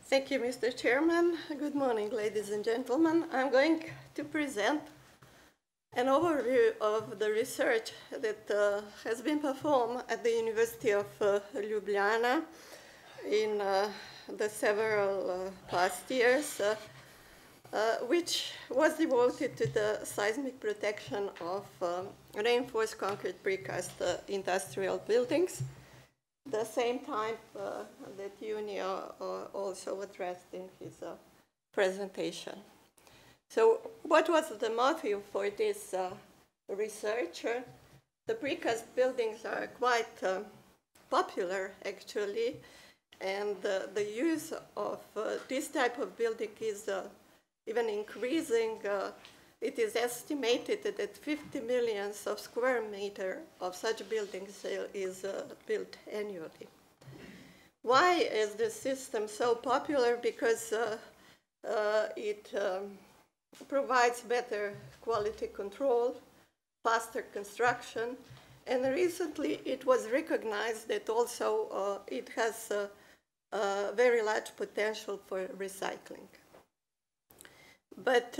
Thank you, Mr. Chairman. Good morning, ladies and gentlemen. I'm going to present an overview of the research that has been performed at the University of Ljubljana in the several past years, which was devoted to the seismic protection of reinforced concrete precast industrial buildings, the same type that Junio also addressed in his presentation. So what was the motive for this research? The precast buildings are quite popular, actually, and the use of this type of building is even increasing. It is estimated that 50 million of square meters of such buildings is built annually. Why is this system so popular? Because it provides better quality control, faster construction, and recently it was recognized that also it has a very large potential for recycling. But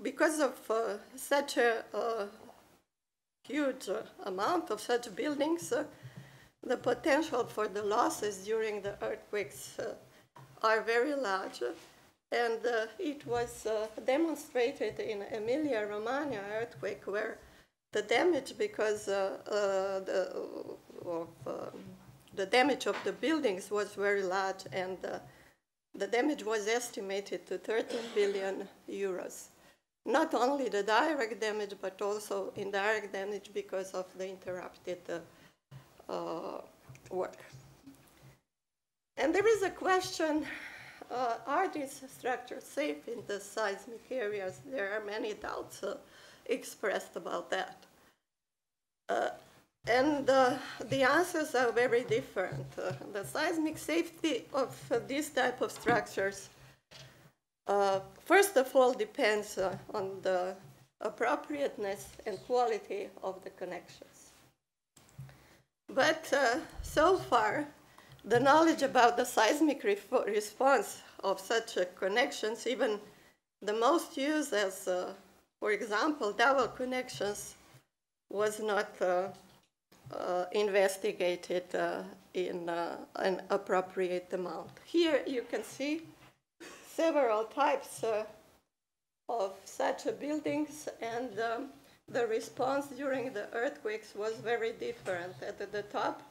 because of such a huge amount of such buildings, the potential for the losses during the earthquakes are very large. And it was demonstrated in Emilia-Romagna earthquake, where the damage, because the damage of the buildings was very large, and the damage was estimated to 13 billion euros. Not only the direct damage, but also indirect damage because of the interrupted work. And there is a question, are these structures safe in the seismic areas? There are many doubts expressed about that. And the answers are very different. The seismic safety of this type of structures, first of all, depends on the appropriateness and quality of the connections. But so far, the knowledge about the seismic response of such connections, even the most used as, for example, Dowel connections, was not investigated in an appropriate amount. Here you can see several types of such buildings, and the response during the earthquakes was very different. At the top,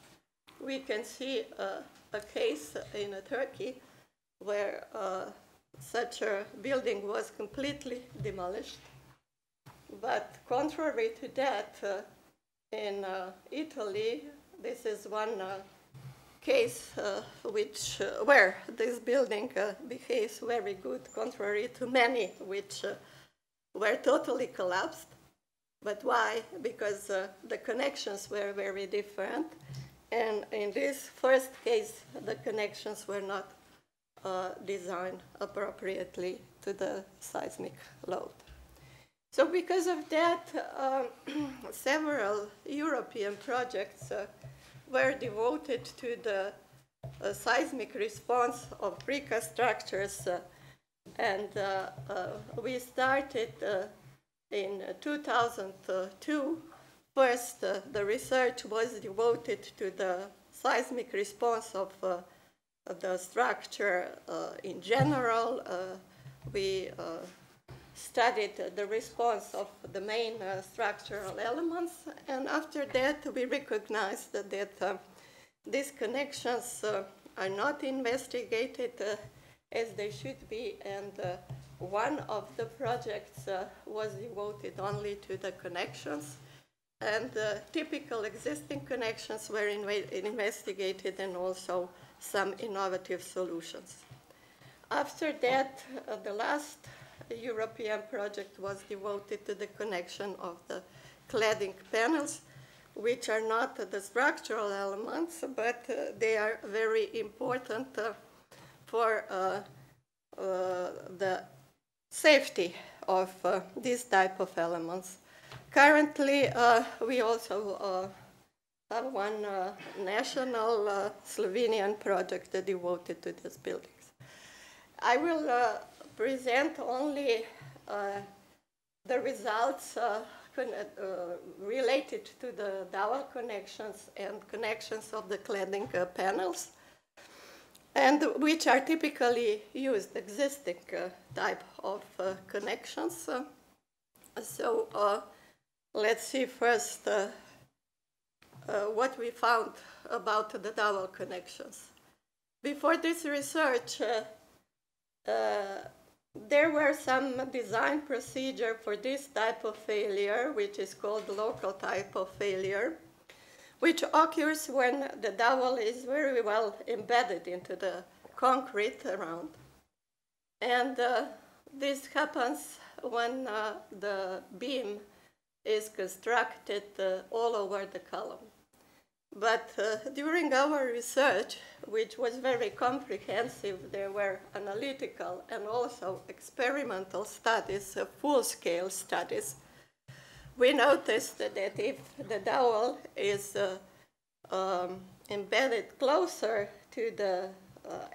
we can see a case in Turkey where such a building was completely demolished. But contrary to that, in Italy, this is one case where this building behaves very good, contrary to many which were totally collapsed. But why? Because the connections were very different. And in this first case, the connections were not designed appropriately to the seismic load. So because of that, several European projects were devoted to the seismic response of precast structures, and we started in 2002. First, the research was devoted to the seismic response of the structure in general. We studied the response of the main structural elements, and after that we recognized that these connections are not investigated as they should be, and one of the projects was devoted only to the connections, and typical existing connections were investigated, and also some innovative solutions. After that, the last European project was devoted to the connection of the cladding panels, which are not the structural elements, but they are very important for the safety of this type of elements. Currently, we also one national Slovenian project devoted to these buildings. I will present only the results related to the Dowel connections and connections of the cladding panels, and which are typically used, existing type of connections. So let's see first what we found about the Dowel connections. Before this research, there were some design procedure for this type of failure, which is called local type of failure, which occurs when the dowel is very well embedded into the concrete around. And this happens when the beam is constructed all over the column. But during our research, which was very comprehensive, there were analytical and also experimental studies, full-scale studies. We noticed that if the dowel is embedded closer to the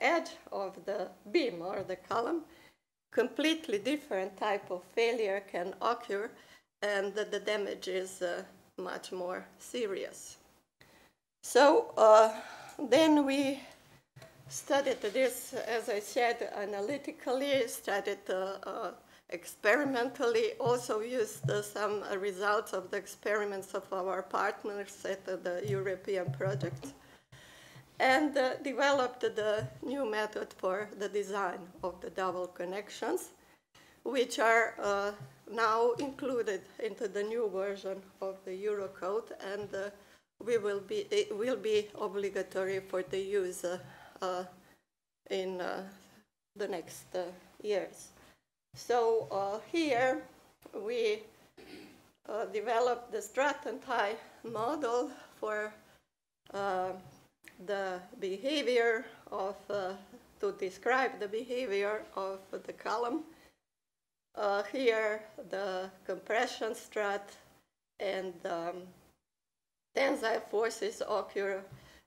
edge of the beam or the column, completely different type of failure can occur, and the damage is much more serious. So then we studied this, as I said, analytically, studied experimentally, also used some results of the experiments of our partners at the European project, and developed the new method for the design of the Dowel connections, which are now included into the new version of the Eurocode, and it will be obligatory for the use in the next years. So here we developed the strut-and-tie model for the behavior of, to describe the behavior of the column. Here the compression strut and tensile forces occur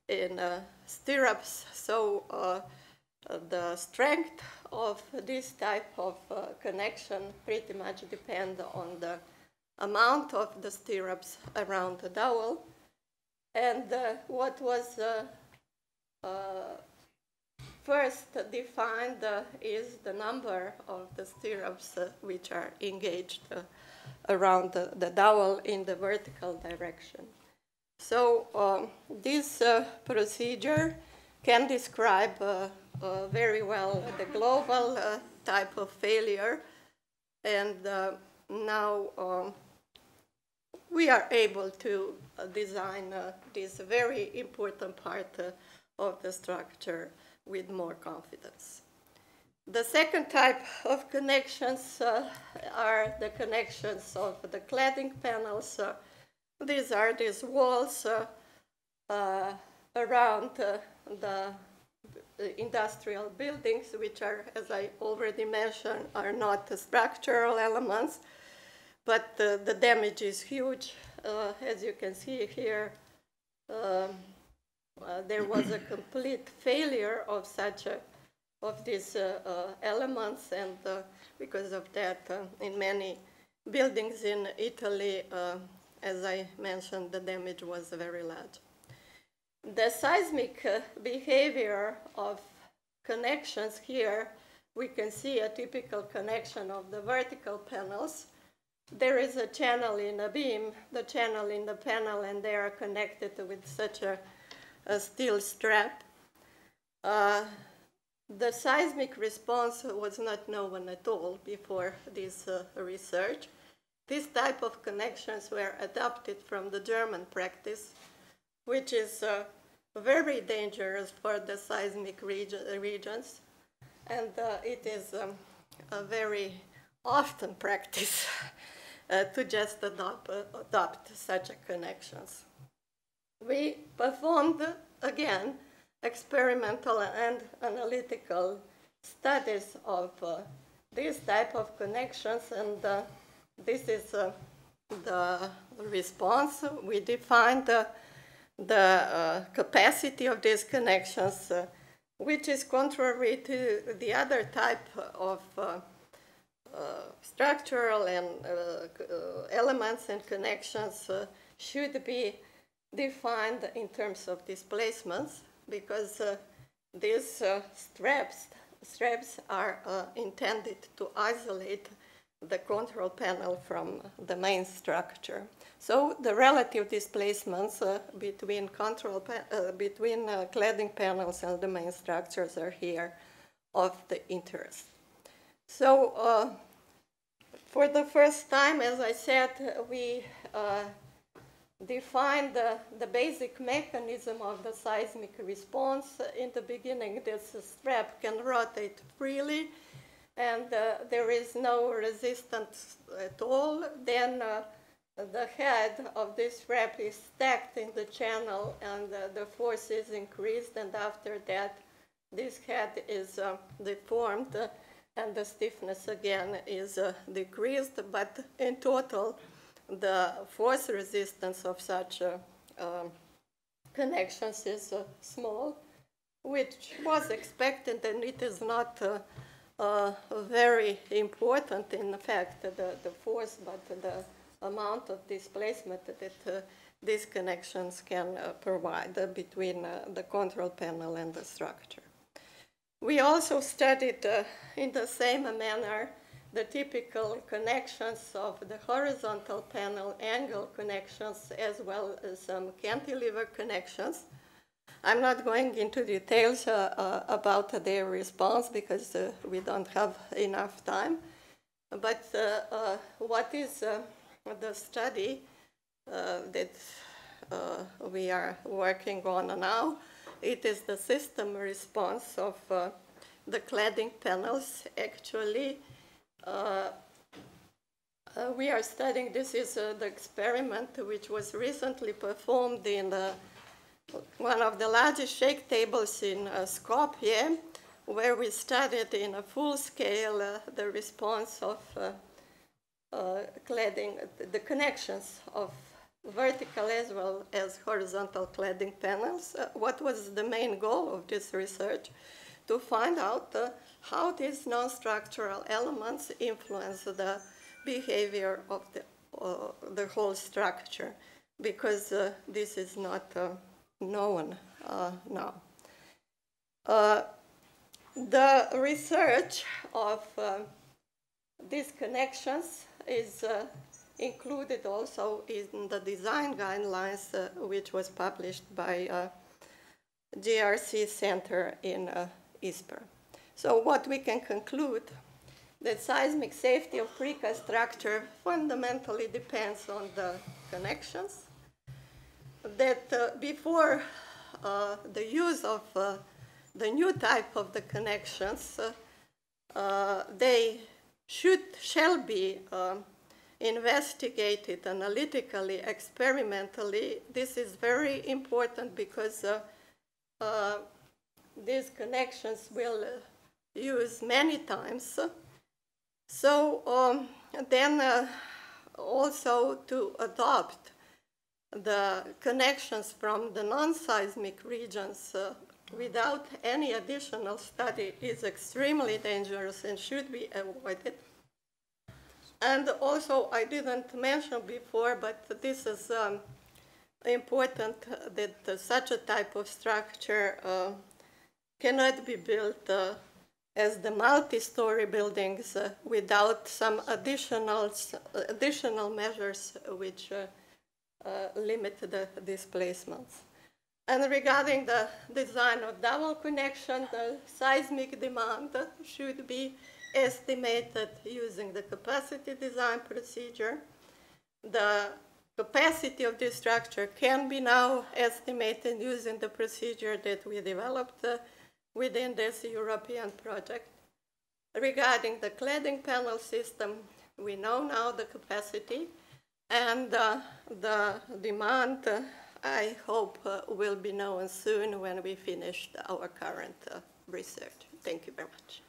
in stirrups, so the strength of this type of connection pretty much depends on the amount of the stirrups around the dowel. And what was first defined is the number of the stirrups which are engaged around the dowel in the vertical direction. So this procedure can describe very well the global type of failure, and now we are able to design this very important part of the structure with more confidence. The second type of connections are the connections of the cladding panels. These are these walls around the industrial buildings, which are, as I already mentioned, are not structural elements, but the damage is huge. As you can see here, there was a complete failure of these elements, and because of that, in many buildings in Italy, as I mentioned, the damage was very large. The seismic behavior of connections here, we can see a typical connection of the vertical panels. There is a channel in a beam, the channel in the panel, and they are connected with such a steel strap. The seismic response was not known at all before this research. This type of connections were adopted from the German practice, which is very dangerous for the seismic regions, and it is a very often practice to just adopt such connections. We performed, again, experimental and analytical studies of this type of connections, and this is the response. We defined the capacity of these connections, which is contrary to the other type of structural and elements and connections should be defined in terms of displacements, because these straps are intended to isolate the control panel from the main structure. So the relative displacements between cladding panels and the main structures are here of the interest. So for the first time, as I said, we defined the basic mechanism of the seismic response. In the beginning, this strap can rotate freely, and there is no resistance at all. Then the head of this strap is stacked in the channel, and the force is increased, and after that, this head is deformed, and the stiffness again is decreased, but in total, the force resistance of such connections is small, which was expected, and it is not very important in fact, the force, but the amount of displacement that these connections can provide between the control panel and the structure. We also studied in the same manner the typical connections of the horizontal panel, angle connections, as well as some cantilever connections. I'm not going into details about their response because we don't have enough time. But what is the study that we are working on now? It is the system response of the cladding panels. Actually, we are studying, this is the experiment which was recently performed in one of the largest shake tables in Skopje, where we studied in a full scale the response of cladding, the connections of vertical as well as horizontal cladding panels. What was the main goal of this research? To find out how these non-structural elements influence the behavior of the whole structure, because this is not known now. The research of these connections is included also in the design guidelines, which was published by GRC Center in ISPER. So what we can conclude, that seismic safety of precast structure fundamentally depends on the connections, that before the use of the new type of the connections, they shall be investigated analytically, experimentally. This is very important because these connections will use many times. So then also to adopt the connections from the non-seismic regions without any additional study is extremely dangerous and should be avoided. And also, I didn't mention before, but this is important, that such a type of structure cannot be built as the multi-story buildings without some additional measures which limit the displacements. And regarding the design of Dowel connection, the seismic demand should be estimated using the capacity design procedure. The capacity of this structure can be now estimated using the procedure that we developed within this European project. Regarding the cladding panel system, we know now the capacity, and the demand, I hope, will be known soon when we finish our current research. Thank you very much.